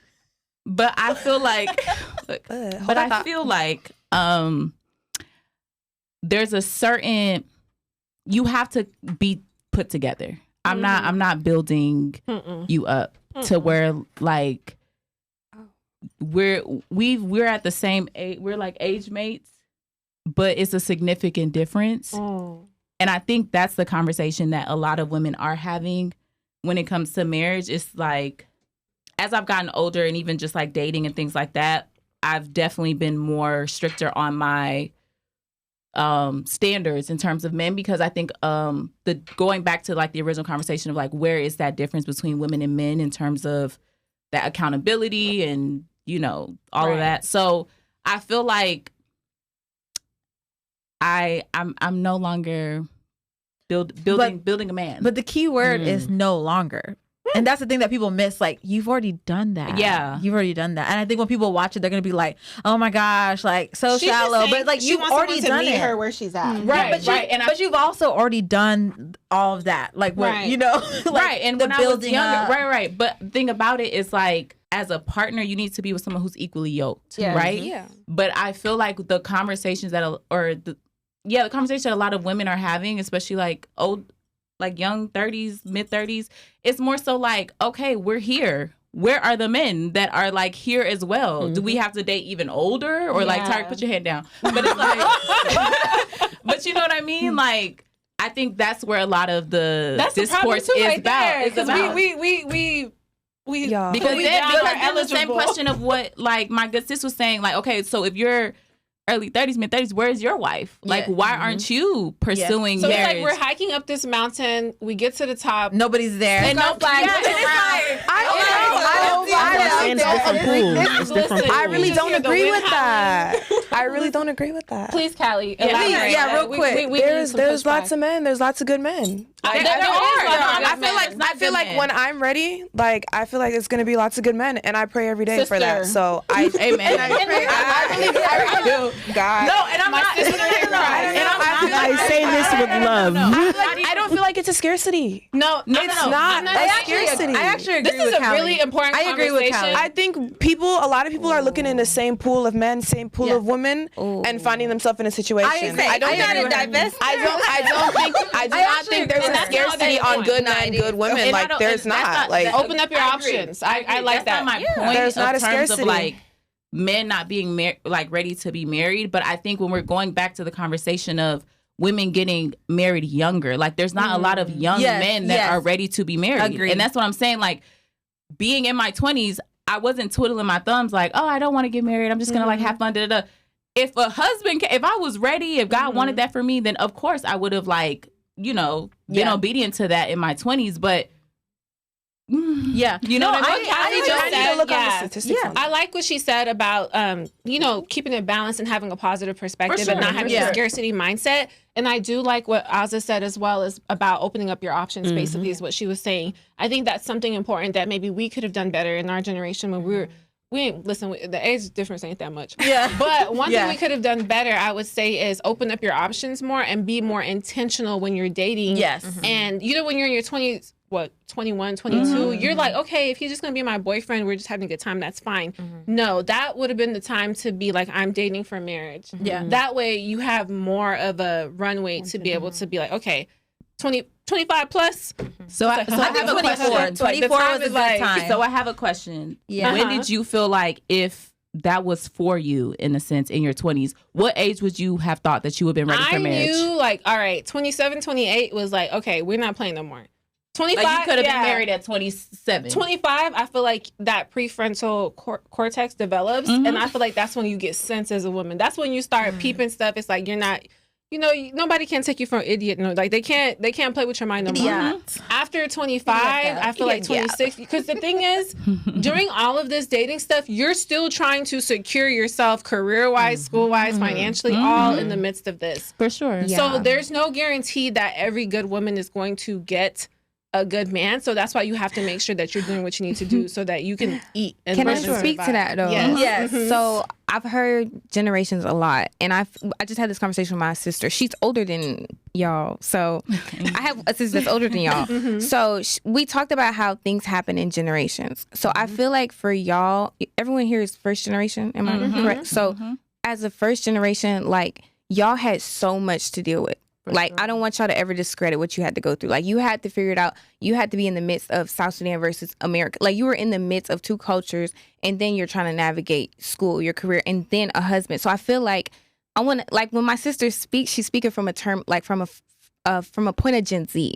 I feel like I feel like there's a certain, you have to be put together. I'm not building you up to where like we're at the same age, we're like age mates, but it's a significant difference. And I think that's the conversation that a lot of women are having when it comes to marriage. It's like, as I've gotten older and even just like dating and things like that, I've definitely been more stricter on my standards in terms of men, because I think the going back to like the original conversation of like where is that difference between women and men in terms of that accountability and all of that. So I feel like I'm no longer building a man. But the key word is no longer. And that's the thing that people miss. Like, you've already done that. Yeah. You've already done that. And I think when people watch it, they're going to be like, oh my gosh, like so She's shallow. But like, you've already to done meet it. her where she's at. Right. But you've also already done all of that. Like, what, like right. And the when building I was younger, up. right. But the thing about it is like, as a partner, you need to be with someone who's equally yoked. Yeah. Right. Yeah. But I feel like the conversations that, the conversation that a lot of women are having, especially like young 30s, mid 30s, it's more so like, okay, we're here. Where are the men that are like here as well? Do we have to date even older or like, Tarek, put your head down? But it's like, but you know what I mean? Like, I think that's where a lot of the discourse is about. Because we because then the same question of what like my good sis was saying, like, okay, so if you're early 30s, mid 30s, where's your wife? Like, why aren't you pursuing So marriage? it's like we're hiking up this mountain, we get to the top, nobody's there, and no flags. I really don't agree with that. I really don't agree with that. Please, Callie, elaborate. Yeah, real quick. There's lots of men. There's lots of good men. I feel like when I'm ready, like I feel like it's gonna be lots of good men, and I pray every day for that. So amen. I do. God. No, and I'm not. I say this with love. I don't feel like it's a scarcity. No, it's not a scarcity. I actually agree with Callie. This is a really important conversation. I agree with Callie. I think a lot of people are looking in the same pool of men, same pool of women, and finding themselves in a situation. I do not think there's a scarcity on good men and good women. Like there's not. Like open up your options. I like that. That's not my point. There's not a terms scarcity. Of like men not being ready to be married, but I think when we're going back to the conversation of women getting married younger, like there's not a lot of young men that are ready to be married. Agreed. And that's what I'm saying. Like being in my 20s, I wasn't twiddling my thumbs like, oh, I don't want to get married. I'm just gonna like have fun. If a husband, if I was ready, if God wanted that for me, then of course I would have like, been obedient to that in my 20s. But yeah, you know what I mean? I need to look on the statistics. Yeah. I like what she said about keeping it balanced and having a positive perspective and not having a scarcity mindset. And I do like what Azza said as well as about opening up your options, basically is what she was saying. I think that's something important that maybe we could have done better in our generation when the age difference ain't that much. Yeah. But one thing we could have done better, I would say, is open up your options more and be more intentional when you're dating. Yes. And when you're in your 20s, 21, 22, you're like, okay, if he's just going to be my boyfriend, we're just having a good time, that's fine. No, that would have been the time to be like, I'm dating for marriage. Yeah. That way you have more of a runway to be able to be like, okay, 25 plus. So I have a question. 24 was a good time. So I have a question. Yeah. When did you feel like if that was for you, in a sense, in your 20s, what age would you have thought that you would have been ready for marriage? I knew like, all right, 27, 28 was like, okay, we're not playing no more. 25, like you could have been married at 27. 25, I feel like that prefrontal cortex develops, and I feel like that's when you get sense as a woman. That's when you start peeping stuff. It's like you're not, nobody can take you for an idiot. No, like they can't play with your mind no more. After 25, I feel like 26. Because the thing is, during all of this dating stuff, you're still trying to secure yourself career-wise, school-wise, financially, all in the midst of this. For sure. Yeah. So there's no guarantee that every good woman is going to get a good man, so that's why you have to make sure that you're doing what you need to do so that you can eat. And can I speak to that though? Yes. So I've heard generations a lot, and I just had this conversation with my sister. She's older than y'all, so I have a sister that's older than y'all. So we talked about how things happen in generations. So I feel like for y'all, everyone here is first generation. Am I correct? So as a first generation, like y'all had so much to deal with. I don't want y'all to ever discredit what you had to go through. Like, you had to figure it out. You had to be in the midst of South Sudan versus America. Like, you were in the midst of two cultures, and then you're trying to navigate school, your career, and then a husband. So I feel like I want to, like, when my sister speaks, she's speaking from a term, like, from a point of Gen Z.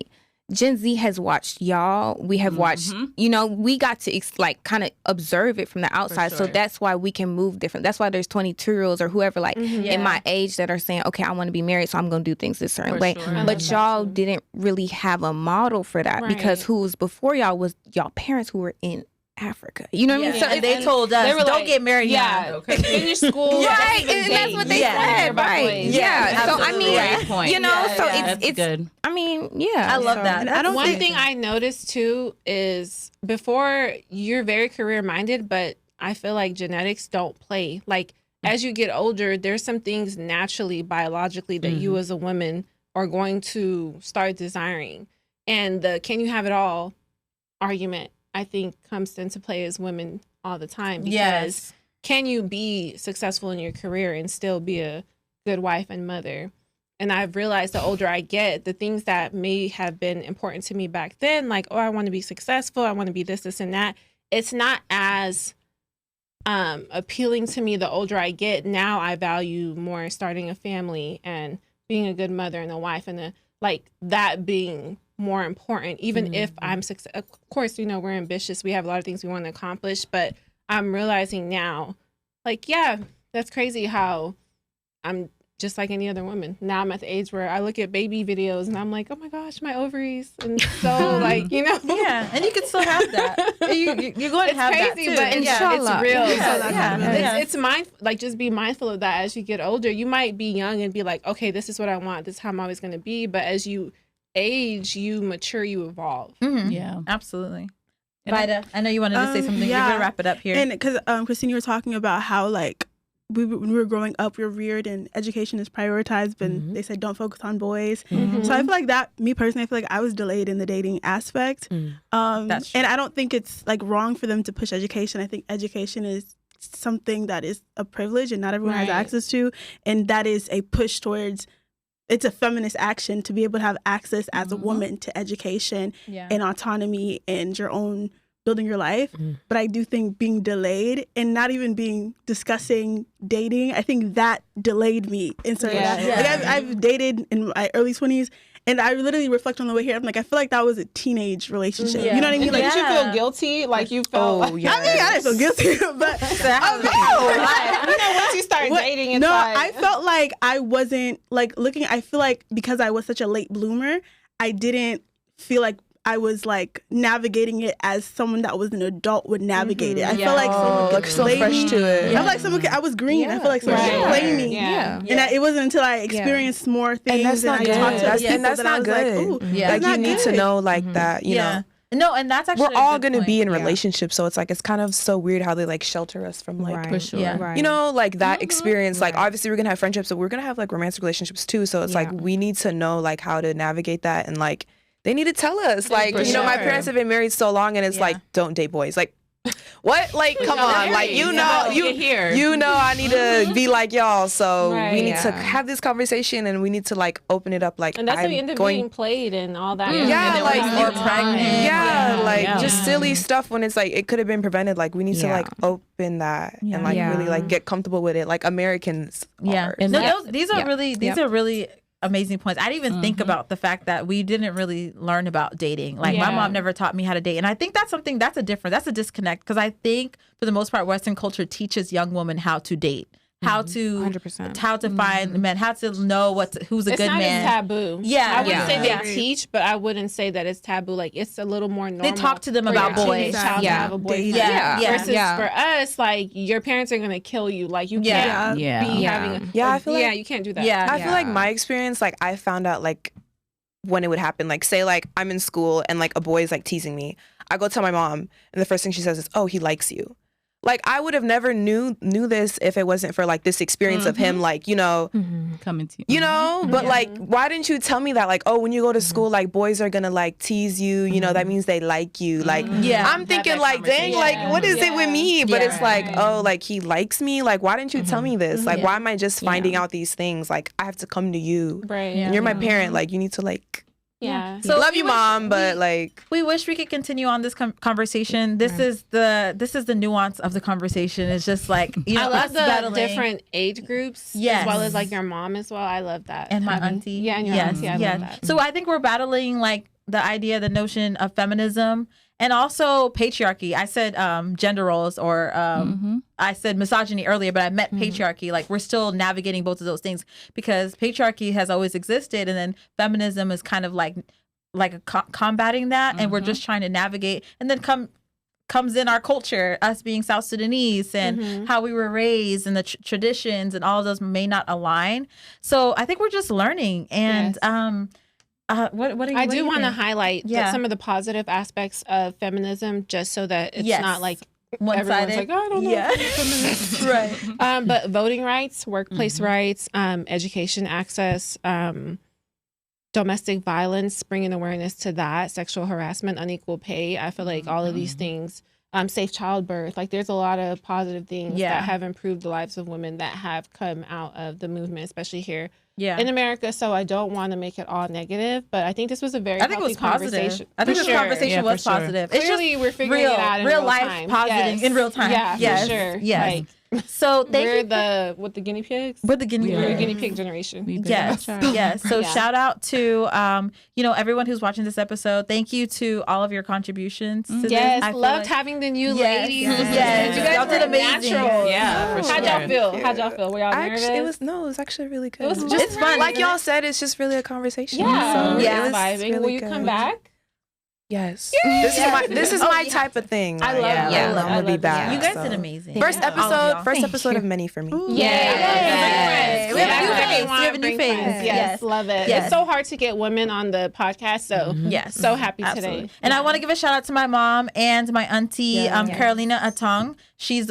Gen Z has watched y'all. We have watched, you know, we got to like kind of observe it from the outside. Sure. So that's why we can move different. That's why there's 22-year-olds or whoever like in my age that are saying, okay, I want to be married, so I'm going to do things a certain way. Sure. But y'all didn't really have a model for that because who was before y'all was y'all parents who were in Africa. You know what I mean? So and they told us, don't like, get married now. Finish school. Right. And that's what they said. Right. Yeah. So, I mean, you know, so it's good. I mean, yeah. I love that. And one thing I noticed too is before you're very career minded, but I feel like genetics don't play. Like as you get older, there's some things naturally, biologically that you as a woman are going to start desiring. And the can you have it all argument, I think, comes into play as women all the time. Because can you be successful in your career and still be a good wife and mother? And I've realized the older I get, the things that may have been important to me back then, like, oh, I want to be successful, I want to be this, and that, it's not as appealing to me the older I get. Now I value more starting a family and being a good mother and a wife and like that being more important, even if I'm successful. Of course, you know, we're ambitious. We have a lot of things we want to accomplish, but I'm realizing now, like, yeah, that's crazy how I'm just like any other woman. Now I'm at the age where I look at baby videos and I'm like, oh my gosh, my ovaries. And so like, you know. Yeah, and you can still have that. You're going to have crazy, that too. But it's real. Yeah. It's mindful, like just be mindful of that as you get older. You might be young and be like, okay, this is what I want. This is how I'm always going to be. But as you age, you mature, you evolve. Yeah, absolutely. Vida, I know you wanted to say something. You're gonna wrap it up here. And because Christine, you were talking about how like when we were growing up, we were reared and education is prioritized, but they said don't focus on boys. So I feel like that, me personally, I feel like I was delayed in the dating aspect. That's true. And I don't think it's like wrong for them to push education. I think education is something that is a privilege and not everyone has access to, and that is a push towards. It's a feminist action to be able to have access as a woman to education and autonomy and your own building your life. But I do think being delayed and not even discussing dating, I think that delayed me. And so I've dated in my early 20s. And I literally reflect on the way here. I'm like, I feel like that was a teenage relationship. You know what I mean? Like, did you feel guilty? Like you felt? I mean, I didn't feel guilty, but once you start dating, it's I felt like I wasn't like looking. I feel like because I was such a late bloomer, I didn't feel like I was like navigating it as someone that was an adult would navigate it. I felt like someone could play fresh me. to it. I felt like someone I was green. I felt like someone could play me. And it wasn't until I experienced more things and I talked to people that's that not I was good. like, ooh, like you need to know like that, you know. No, and that's actually we're all gonna be in relationships, so it's like it's kind of so weird how they like shelter us from like for sure. You know, like that experience. Like obviously we're gonna have friendships, but we're gonna have like romantic relationships too. So it's like we need to know like how to navigate that, and like they need to tell us. Like, you know, my parents have been married so long, and it's like, don't date boys. Like, what? Like, come on. Like, you know, I need to be like y'all. So we need to have this conversation, and we need to like open it up. Like, and that's how you end up being played and all that. Yeah, like or pregnant. Yeah, like just silly stuff when it's like it could have been prevented. Like, we need to like open that and like really like get comfortable with it. Like Americans are. And these are really amazing points. I didn't even think about the fact that we didn't really learn about dating. Like my mom never taught me how to date. And I think that's a disconnect, because I think for the most part, Western culture teaches young women how to date, how to 100%. How to find men, how to know who's a good man. It's taboo. I wouldn't say they teach, but I wouldn't say that it's taboo. Like it's a little more normal. They talk to them about boys. Child to have a boyfriend. Versus for us, like your parents are gonna kill you. Like you can't be having. I feel like you can't do that. I feel like my experience, like I found out like when it would happen. Like say like I'm in school and like a boy is like teasing me. I go tell my mom, and the first thing she says is, "Oh, he likes you." Like I would have never knew this if it wasn't for like this experience of him, like, you know, coming to you, you know, but like, why didn't you tell me that? Like, oh, when you go to school, like boys are gonna like tease you, you know, that means they like you. Like, I'm thinking like, dang, like, what is it with me? But it's like, oh, like he likes me. Like, why didn't you tell me this? Like, why am I just finding out these things? Like, I have to come to you. Right. And you're my parent. Like, you need to like. So love you, Mom, but like we wish we could continue on this conversation. This is the nuance of the conversation. It's just like, you know, I love the different age groups, as well as like your mom as well. I love that. And my auntie. And your auntie. I love that. So I think we're battling like idea, the notion of feminism, and also patriarchy. I said gender roles, or I said misogyny earlier, but I meant patriarchy. Like, we're still navigating both of those things because patriarchy has always existed, and then feminism is kind of like combating that, and we're just trying to navigate. And then comes in our culture, us being South Sudanese, and how we were raised, and the traditions, and all of those may not align. So I think we're just learning. And what I do want to highlight some of the positive aspects of feminism, just so that it's not like one-sided. Everyone's like, oh, I don't know. Yeah. Right. But voting rights, workplace rights, education access, domestic violence, bringing awareness to that, sexual harassment, unequal pay. I feel like all of these things, safe childbirth, like there's a lot of positive things that have improved the lives of women that have come out of the movement, especially here in America. So I don't want to make it all negative, but I think this was a very healthy conversation. I think this conversation was positive. It's clearly just we're figuring it out in real life time. Positive in real time. Yeah, for sure. Yes. Like, so we're the guinea pigs. We're the guinea pig generation. Yes. So shout out to everyone who's watching this episode. Thank you to all of your contributions. To this. Loved having the new ladies. Yes. You guys did amazing. Natural. Yeah. How'd y'all feel? Were y'all nervous? It was actually really good. It's fun. Like y'all said, it's just really a conversation. Yeah. So vibing. Really Will you come back? Yes. This is my type of thing. I love it. I'm gonna be back. You guys did amazing. First episode of many for me. Yes. We have a new face. Yes, love it. It's so hard to get women on the podcast, so so happy today. And I want to give a shout out to my mom and my auntie, Carolina Atong.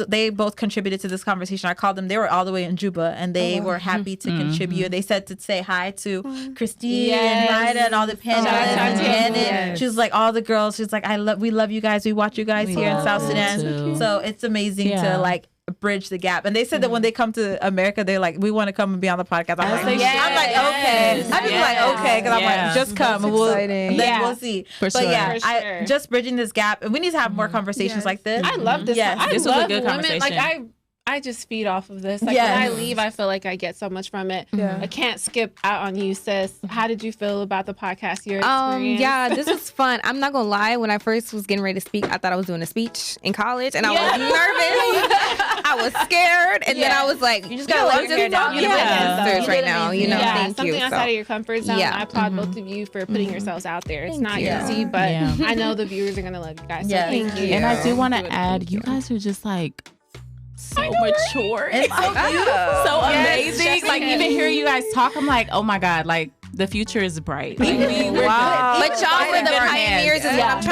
They both contributed to this conversation. I called them. They were all the way in Juba, and they were happy to contribute. They said to say hi to Christine and Ryda and all the panelists and Janet. She was like, all the girls. She's like, we love you guys. We watch you guys here in South Sudan. Too. So it's amazing to like bridge the gap. And they said that when they come to America, they're like, we want to come and be on the podcast. I'm like, okay. I'm just like, okay, because I'm like, just come and we'll see. For sure. But I just bridging this gap, and we need to have more conversations like this. I love this. Yes. This was a good conversation. Like I just feed off of this. Like when I leave, I feel like I get so much from it. I can't skip out on you, sis. How did you feel about the podcast? Your experience? This was fun. I'm not gonna lie. When I first was getting ready to speak, I thought I was doing a speech in college, and I was nervous. I was scared, and then I was like, "You just gotta let your hair down." Right now, thank something you. outside of your comfort zone. I applaud both of you for putting yourselves out there. It's not easy, but I know the viewers are gonna love you guys. So thank you. And I do want to add, you guys are just like so mature and so amazing. Like even hearing you guys talk, I'm like, oh my God, like the future is bright. Like, wow. But y'all were the pioneers. Y'all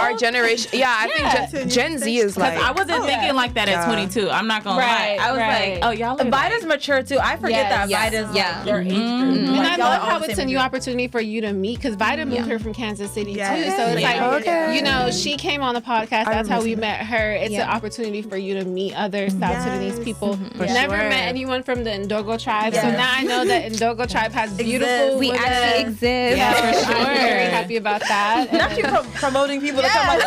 our generation. Yeah, I think Gen Z is like. I wasn't thinking like that at 22. I'm not gonna lie. I was like, oh, y'all are Vida's mature too. I forget that Vida's your age group. And I love how it's a new opportunity for you to meet, because Vida moved here from Kansas City too. So it's like, she came on the podcast. That's how we met her. It's an opportunity for you to meet other South Sudanese people. Never met anyone from the Ndogo tribe. So now I know that Ndogo tribe has beautiful We women. actually exist. Yeah, for sure. I'm very happy about that. Not you promoting people to come on.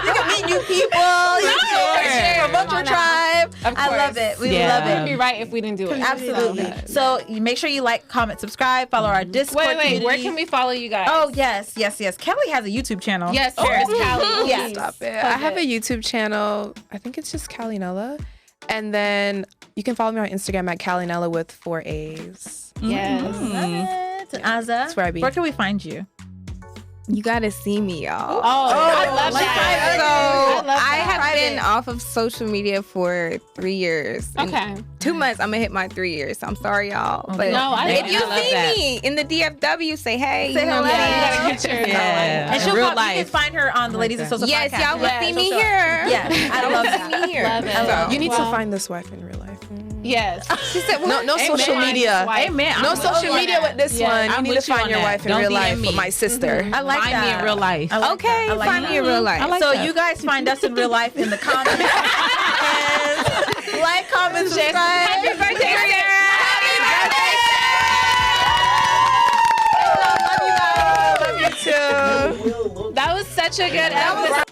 You can meet new people. You can promote your tribe. I love it. We love it. It would be right if we didn't do it. Absolutely. So you make sure you like, comment, subscribe, follow our Discord community. Where can we follow you guys? Oh, yes. Kelly has a YouTube channel. Yes, Callie. Yeah. Stop it. I have a YouTube channel. I think it's just Callinella. And then you can follow me on Instagram at Callinella with 4 A's. Yes. Love it. Azza, that's where I be. Where can we find you? You gotta see me, y'all. I love that. So I have been off of social media for 3 years. Okay. 2 months, I'm gonna hit my 3 years. So I'm sorry, y'all. But if you see me in the DFW, say hey. Say hello. You gotta get your And she'll you can find her on the Ladies of SOSA podcast. Yes, y'all will see me here. Yes, I love that. See me here. Love it. You need to find this wife in real life. Yes. She said, no social media. Amen. No social media with this one. You need to find your wife in real life with my sister. I like that. Find me in real life. Okay, find me in real life. So you guys find us in real life in the comments. And like, comment, subscribe. Happy birthday, Sarah. Love you guys. Love you too. That was such a good episode.